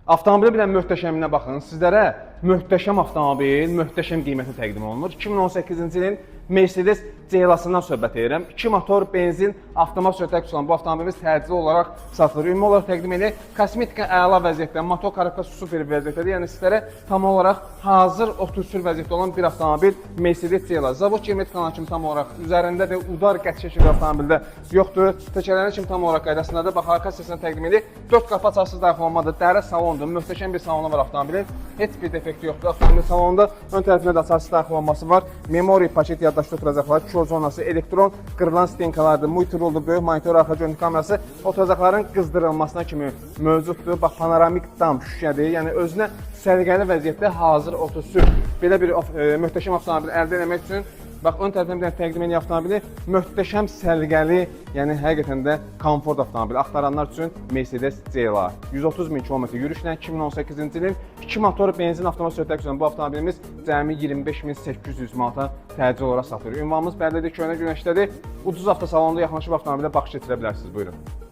Avtomobili bir də möhtəşəminə baxın. Sizlərə möhtəşəm avtomobil, möhtəşəm qiymətə təqdim olunur. 2018-ci ilin Mercedes C-lasından söhbət edirəm. 2 motor, benzin, avtomat sürətlə olan bu avtomobilimiz təcili olaraq satılır. Ümumi olaraq təqdim edir. Kosmetika əla vəziyyətdə, motor karabkası super vəziyyətdədir. Yəni sizlərə tam olaraq hazır otursür vəziyyətdə olan bir avtomobil Mercedes C-las. Zavod qiymət kanal kimi tam olaraq üzərində də udar qəti şəkildə avtomobildə yoxdur. Təkərlərin kimi tam olaraq qaydasındadır. Bax, arka səsindən təqdim edir. 4 qapı açarsız daxil olmadır. Dəri salondur. Möhtəşəm bir salonu var avtomobilin. Heç bir defekti yoxdur. Avtomobil salonunda ön tərəfində də açarsız daxil olması var. Memory paket yaddaşda oturacaqlar. Kör zonası, elektron qırılan stenkalardır. Multirollu böyük monitor, arxa görüntü kamerası oturacaqların qızdırılmasına kimi mövcuddur. Bax, panoramik dam şüşədir. Yəni özünə səliqəli vəziyyətdə hazır otursür. Belə bir möhtəşəm avtomobil əldə etmək üçün bax, ön tərəfdən bir təqdim edən avtomobili möhtəşəm səliqəli, yəni həqiqətən də komfort avtomobili axtaranlar üçün Mercedes C-lar. 130 min kilometr yürüşlə 2018-ci ilin 2 motor benzin avtomat sürətlə üçün bu avtomobilimiz cəmi 25.800 manata təcil olaraq satılır. Ünvanımız bəllidir, köhnə günəşdədir. Ucuz avtosalonda yaxınlaşıb avtomobilə baxış keçirə bilərsiniz. Buyurun.